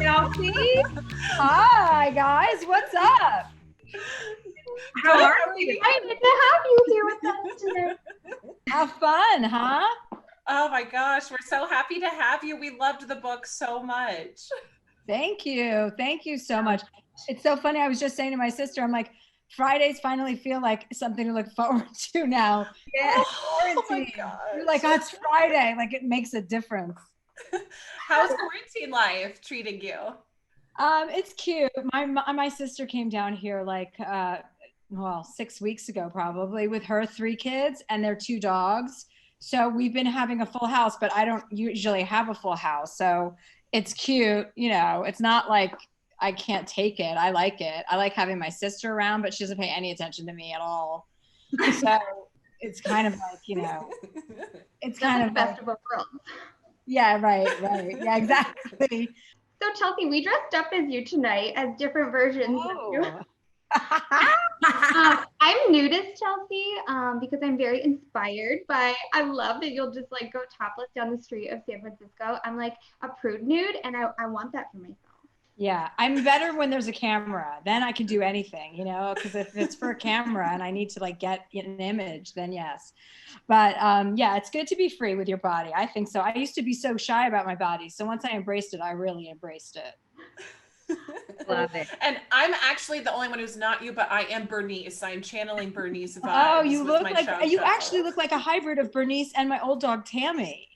Chelsea. Hi guys, what's up? How are you? Excited to have you here with us today. Have fun, huh? Oh my gosh, we're so happy to have you. We loved the book so much. Thank you. Thank you so much. It's so funny. I was just saying to my sister, I'm like, Fridays finally feel like something to look forward to now. Yes. Oh my gosh. You're like, oh, it's Friday. Like it makes a difference. How's quarantine life treating you? It's cute. My sister came down here like 6 weeks ago probably with her 3 kids and their 2 dogs. So we've been having a full house, but I don't usually have a full house. So it's cute, you know. It's not like I can't take it. I like it. I like having my sister around, but she doesn't pay any attention to me at all. So it's kind of like, you know, it's kind of best like, of both worlds. yeah, right. Yeah, exactly. So Chelsea, we dressed up as you tonight as different versions of you. I'm new to Chelsea because I'm very inspired by, I love that you'll just like go topless down the street of San Francisco. I'm like a prude nude and I want that for myself. Yeah, I'm better when there's a camera. Then I can do anything, you know, because if it's for a camera and I need to like get an image, then yes. But yeah, it's good to be free with your body. I think so. I used to be so shy about my body. So once I embraced it, I really embraced it. Love it. And I'm actually the only one who's not you, but I am Bernice. I'm channeling Bernice vibes. Oh, you with look my like, chow you chow. actually look like a hybrid of Bernice and my old dog, Tammy.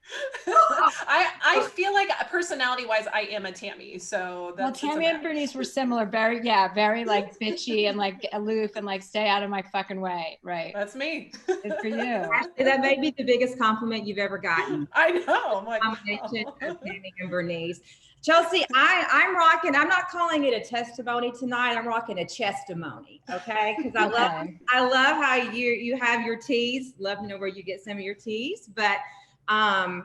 I feel like personality wise, I am a Tammy. So that's Well, Tammy and Bernice were similar. Very like bitchy and like aloof and like stay out of my fucking way. Right. That's me. Good for you. Actually, that may be the biggest compliment you've ever gotten. I know. I'm like, Combination of Tammy and Bernice. Chelsea, I'm rocking. I'm not calling it a testimony tonight. I'm rocking a chestimony. Okay, because I love how you have your teas. Love to know where you get some of your teas, but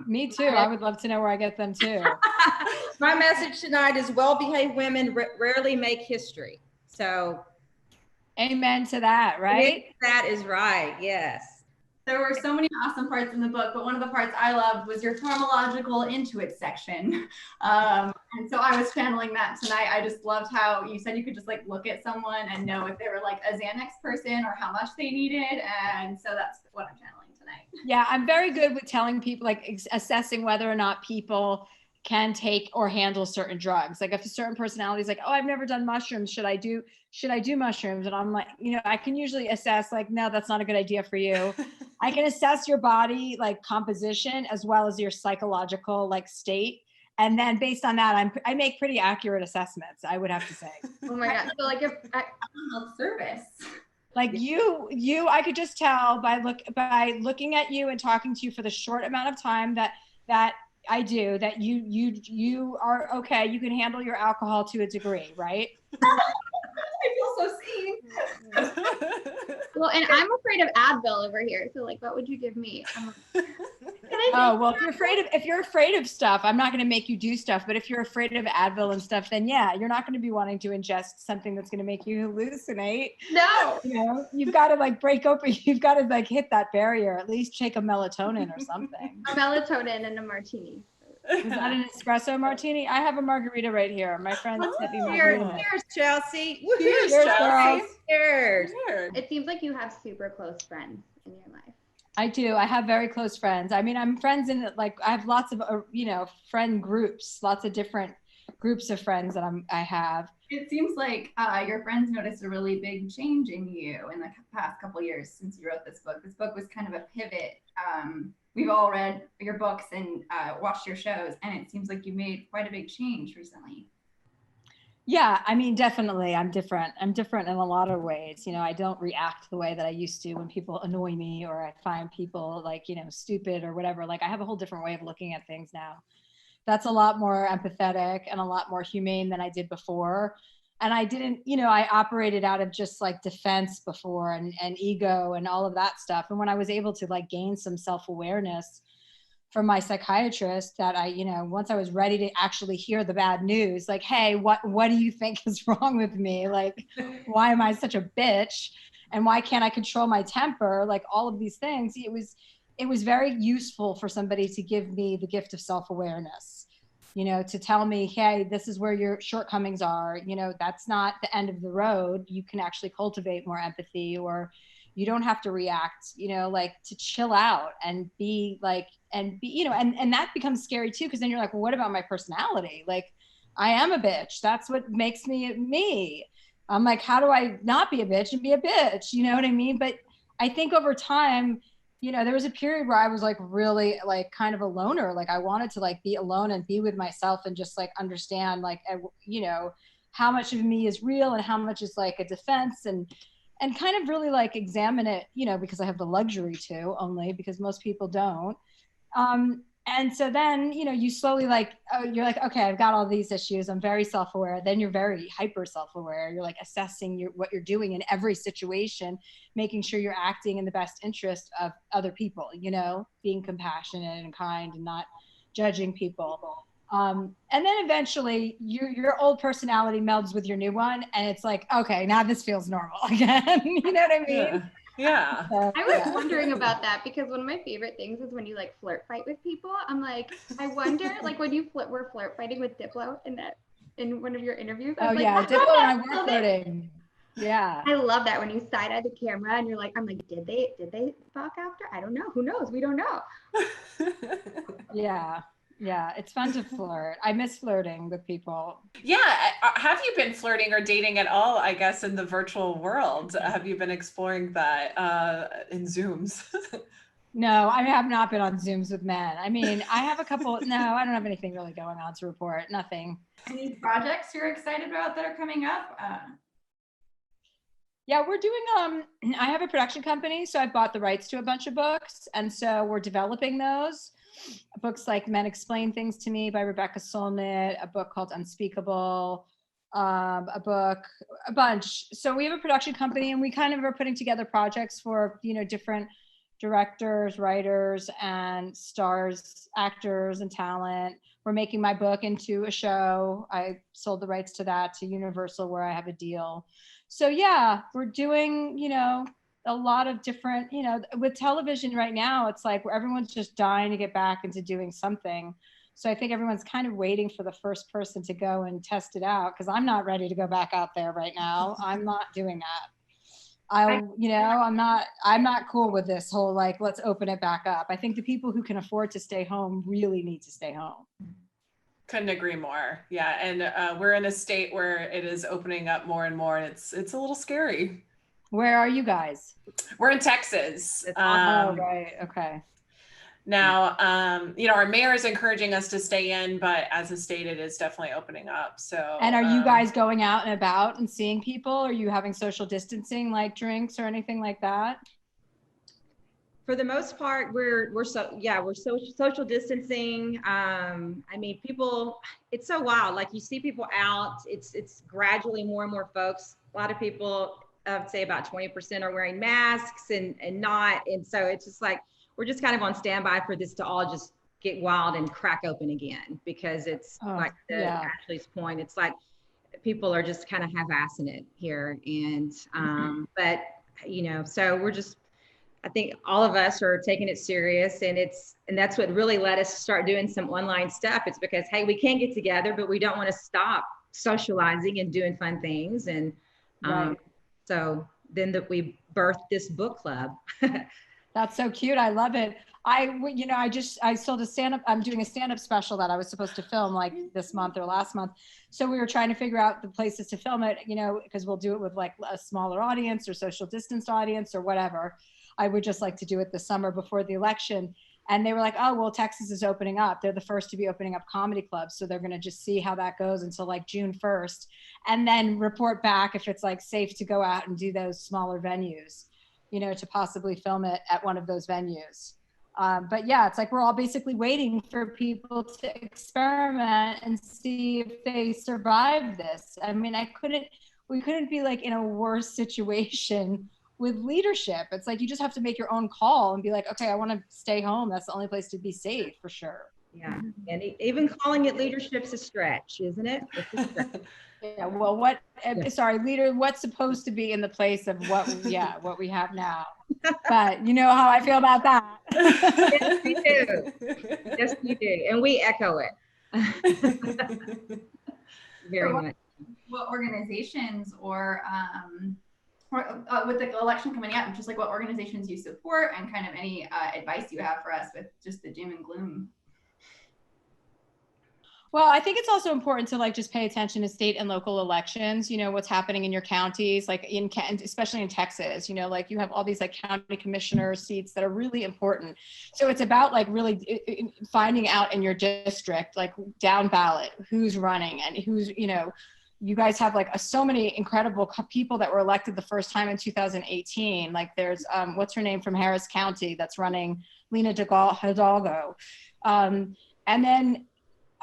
me too. I would love to know where I get them too. My message tonight is well-behaved women rarely make history. So, amen to that. Right. That is right. Yes. There were so many awesome parts in the book, but one of the parts I loved was your pharmacological intuit section. And so I was channeling that tonight. I just loved how you said you could just like look at someone and know if they were like a Xanax person or how much they needed. And so that's what I'm channeling tonight. Yeah, I'm very good with telling people, like assessing whether or not people can take or handle certain drugs. Like if a certain personality is like, oh, I've never done mushrooms. Should I do mushrooms? And I'm like, you know, I can usually assess like, no, that's not a good idea for you. I can assess your body like composition as well as your psychological like state. And then based on that, I make pretty accurate assessments, I would have to say. Oh my God. So like if Health service. Like you, I could just tell by looking at you and talking to you for the short amount of time that I do, that you are okay. You can handle your alcohol to a degree, right? I feel so seen. well, and I'm afraid of Advil over here. So like, what would you give me? Oh, well, if you're afraid of stuff, I'm not going to make you do stuff. But if you're afraid of Advil and stuff, then yeah, you're not going to be wanting to ingest something that's going to make you hallucinate. No. You know, you've got to like break open. You've got to like hit that barrier. At least take a melatonin or something. A melatonin and a martini. Is that an espresso martini? I have a margarita right here. My friend sent me margarita. Cheers, Chelsea. Cheers, Cheers, Chelsea. girls. Cheers. It seems like you have super close friends in your life. I do. I have very close friends. I mean, I'm friends in like, I have lots of, friend groups, lots of different groups of friends that I have. It seems like your friends noticed a really big change in you in the past couple of years since you wrote this book. This book was kind of a pivot. We've all read your books and watched your shows, and it seems like you made quite a big change recently. Yeah, I mean, definitely. I'm different. I'm different in a lot of ways. You know, I don't react the way that I used to when people annoy me or I find people like, stupid or whatever. Like I have a whole different way of looking at things now. That's a lot more empathetic and a lot more humane than I did before. And I didn't, I operated out of just like defense before and ego and all of that stuff. And when I was able to like gain some self-awareness from my psychiatrist that once I was ready to actually hear the bad news, like, hey, what do you think is wrong with me? Like, why am I such a bitch? And why can't I control my temper? Like all of these things, it was very useful for somebody to give me the gift of self-awareness. you know, to tell me, hey, this is where your shortcomings are. You know, that's not the end of the road. You can actually cultivate more empathy, or you don't have to react, you know, like to chill out and be like, and be, you know, and that becomes scary too. Cause then you're like, well, what about my personality? Like, I am a bitch. That's what makes me me. I'm like, how do I not be a bitch and be a bitch? You know what I mean? But I think over time, you know, there was a period where I was like really like kind of a loner. Like I wanted to like be alone and be with myself and just like understand like, you know, how much of me is real and how much is like a defense, and kind of really like examine it, you know, because I have the luxury to, only because most people don't. And so then, you know, you slowly like, oh, you're like, okay, I've got all these issues. I'm very self-aware. Then you're very hyper self-aware. You're like assessing what you're doing in every situation, making sure you're acting in the best interest of other people, you know, being compassionate and kind and not judging people. And then eventually your old personality melds with your new one. And it's like, okay, now this feels normal again. You know what I mean? Yeah. I was wondering about that because one of my favorite things is when you like flirt fight with people. I'm like, I wonder, like when you were flirt fighting with Diplo in one of your interviews. I was like, yeah, I Diplo love and I that. were flirting. Yeah. I love that when you side eye the camera and you're like, I'm like, did they fuck after? I don't know. Who knows? We don't know. Yeah, it's fun to flirt. I miss flirting with people. Yeah. Have you been flirting or dating at all, I guess, in the virtual world? Have you been exploring that in Zooms? No, I have not been on Zooms with men. I mean, I have a couple. No, I don't have anything really going on to report. Nothing. Any projects you're excited about that are coming up? Yeah, we're doing, I have a production company, so I bought the rights to a bunch of books. And so we're developing those. Books like Men Explain Things to Me by Rebecca Solnit, a book called Unspeakable, a bunch. So we have a production company and we kind of are putting together projects for, you know, different directors, writers, and stars, actors, and talent. We're making my book into a show. I sold the rights to that to Universal, where I have a deal. So yeah, we're doing, you know, a lot of different, you know, with television right now, it's like everyone's just dying to get back into doing something. So I think everyone's kind of waiting for the first person to go and test it out, because I'm not ready to go back out there right now. I'm not doing that. You know, I'm not cool with this whole, like, let's open it back up. I think the people who can afford to stay home really need to stay home. Couldn't agree more. Yeah. And we're in a state where it is opening up more and more, and it's a little scary. Where are you guys? We're in Texas. Oh, right. Okay. Now, you know, our mayor is encouraging us to stay in, but as a state, it is definitely opening up. So. And are you guys going out and about and seeing people? Are you having social distancing, like drinks or anything like that? For the most part, we're social distancing. I mean, people, it's so wild. Like you see people out, it's gradually more and more folks. A lot of people, I would say about 20% are wearing masks and not. And so it's just like, we're just kind of on standby for this to all just get wild and crack open again, because it's Ashley's point. It's like people are just kind of half-assing it here. And, but you know, so we're just, I think all of us are taking it serious, and that's what really let us start doing some online stuff. It's because, hey, we can't get together, but we don't want to stop socializing and doing fun things. And so then we birthed this book club. That's so cute. I love it. I sold a stand-up. I'm doing a stand-up special that I was supposed to film like this month or last month. So we were trying to figure out the places to film it, you know, because we'll do it with like a smaller audience or social distanced audience or whatever. I would just like to do it this summer before the election. And they were like, oh, well, Texas is opening up. They're the first to be opening up comedy clubs. So they're going to just see how that goes until like June 1st, and then report back if it's like safe to go out and do those smaller venues, you know, to possibly film it at one of those venues. But yeah, it's like we're all basically waiting for people to experiment and see if they survive this. I mean, we couldn't be like in a worse situation with leadership. It's like you just have to make your own call and be like, okay, I want to stay home. That's the only place to be safe, for sure. Yeah, and even calling it leadership's a stretch, isn't it? It's a stretch. Yeah, well, leader, what's supposed to be in the place of what we have now. But you know how I feel about that. Yes, we do. Yes, we do. And we echo it. Very So much. what organizations or with the election coming up, just like what organizations you support and kind of any advice you have for us with just the doom and gloom? Well, I think it's also important to like just pay attention to state and local elections, you know, what's happening in your counties, like especially in Texas, you know, like you have all these like county commissioner seats that are really important. So it's about like really finding out in your district, like down ballot, who's running and who's, you know, you guys have like so many incredible people that were elected the first time in 2018. Like there's, what's her name from Harris County that's running, Lena Hidalgo. And then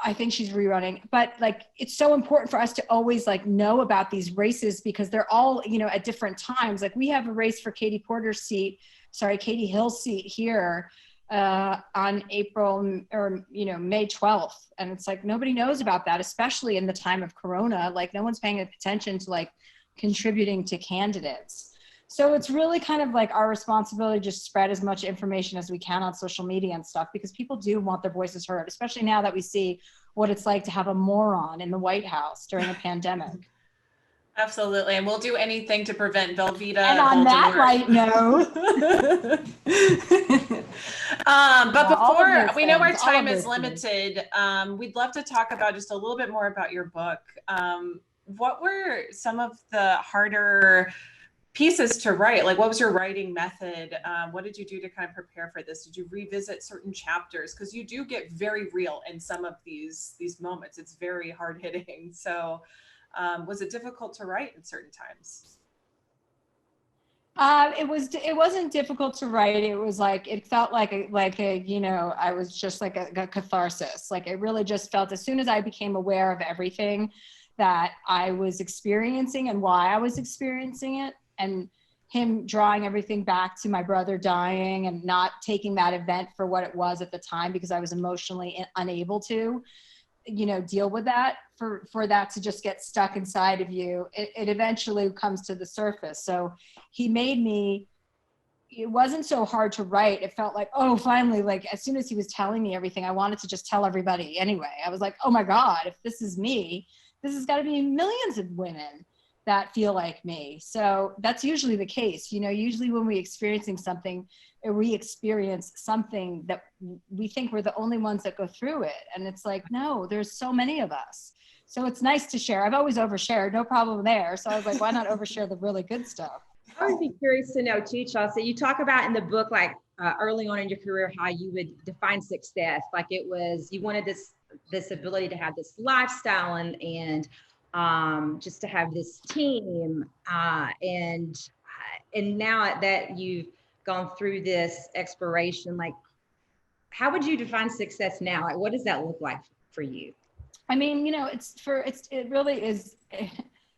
I think she's rerunning, but like, it's so important for us to always like know about these races because they're all, you know, at different times. Like we have a race for Katie Hill's seat here on April or, you know, May 12th. And it's like, nobody knows about that, especially in the time of Corona. Like no one's paying attention to like contributing to candidates. So it's really kind of like our responsibility to just spread as much information as we can on social media and stuff, because people do want their voices heard, especially now that we see what it's like to have a moron in the White House during a pandemic. Absolutely. And we'll do anything to prevent Velveeta. And on that light note. But before, we know our things, time is limited. We'd love to talk about just a little bit more about your book. What were some of the harder pieces to write? Like, what was your writing method? What did you do to kind of prepare for this? Did you revisit certain chapters? Because you do get very real in some of these moments. It's very hard hitting. So was it difficult to write at certain times? It wasn't difficult to write. It was like, it felt like a, you know, I was just like a catharsis. Like it really just felt, as soon as I became aware of everything that I was experiencing and why I was experiencing it, and him drawing everything back to my brother dying and not taking that event for what it was at the time, because I was emotionally unable to, you know, deal with that, for that to just get stuck inside of you, it eventually comes to the surface. So he made me, it wasn't so hard to write. It felt like, oh, finally, like as soon as he was telling me everything, I wanted to just tell everybody anyway. I was like, oh my God, if this is me, this has got to be millions of women that feel like me. So that's usually the case. You know, usually when we experiencing something, or we experience something that we think we're the only ones that go through it. And it's like, no, there's so many of us. So it's nice to share. I've always overshared, no problem there. So I was like, why not overshare the really good stuff? I would be curious to know too, Chelsea, you talk about in the book, like early on in your career, how you would define success. Like it was, you wanted this ability to have this lifestyle and just to have this team, and now that you've gone through this exploration, like how would you define success now? Like what does that look like for you? I mean, you know, it really is,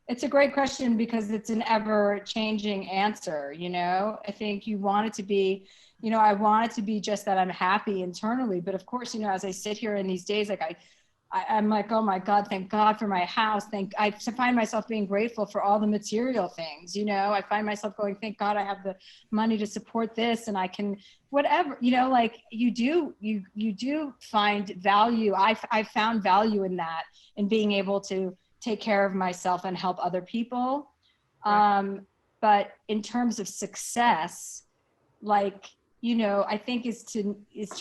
it's a great question because it's an ever changing answer. You know, I think you want it to be, you know, I want it to be just that I'm happy internally, but of course, you know, as I sit here in these days, like I'm like, oh my God, thank God for my house. I find myself being grateful for all the material things. You know, I find myself going, thank God I have the money to support this and I can, whatever, you know, like you do find value. I found value in that, in being able to take care of myself and help other people. Right. But in terms of success, like, you know, I think is to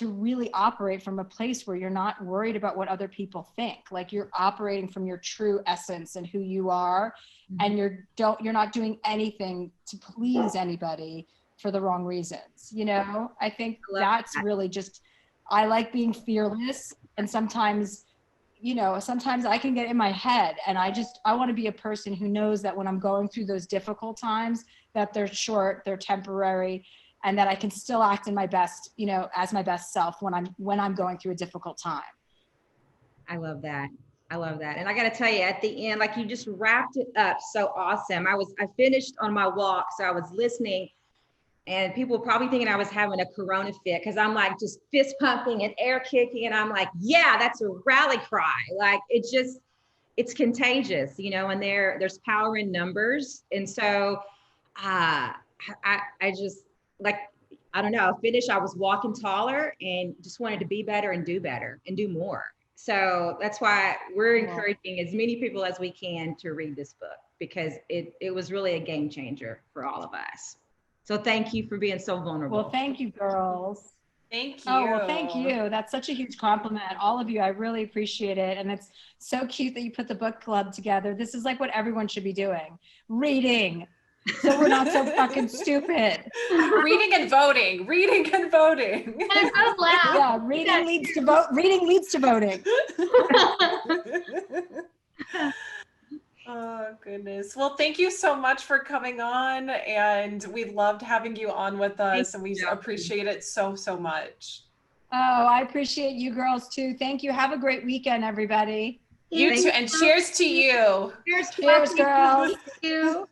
really operate from a place where you're not worried about what other people think. Like you're operating from your true essence and who you are, and you're not doing anything to please anybody for the wrong reasons. You know, I think that's really just, I like being fearless, and sometimes, you know, sometimes I can get in my head, and I want to be a person who knows that when I'm going through those difficult times, that they're short, they're temporary, and that I can still act in my best, you know, as my best self when I'm going through a difficult time. I love that. I love that. And I got to tell you, at the end, like you just wrapped it up so awesome. I finished on my walk, so I was listening, and people were probably thinking I was having a Corona fit because I'm like just fist pumping and air kicking, and I'm like, yeah, that's a rally cry. Like it's contagious, you know, and there's power in numbers. And so I just, like, I don't know, I was walking taller and just wanted to be better and do more. So that's why we're encouraging as many people as we can to read this book, because it was really a game changer for all of us. So thank you for being so vulnerable. Well, thank you, girls. Thank you. Oh, well, thank you. That's such a huge compliment. All of you, I really appreciate it. And it's so cute that you put the book club together. This is like what everyone should be doing. Reading. So we're not so fucking stupid. Reading and voting. Reading and voting. And I'm so glad. Yeah, reading leads to vote. Reading leads to voting. Oh, goodness. Well, thank you so much for coming on. And we loved having you on with us. And we appreciate it so, so much. Oh, I appreciate you girls too. Thank you. Have a great weekend, everybody. You too. And cheers to you. Cheers, Cheers, girls. Thank you.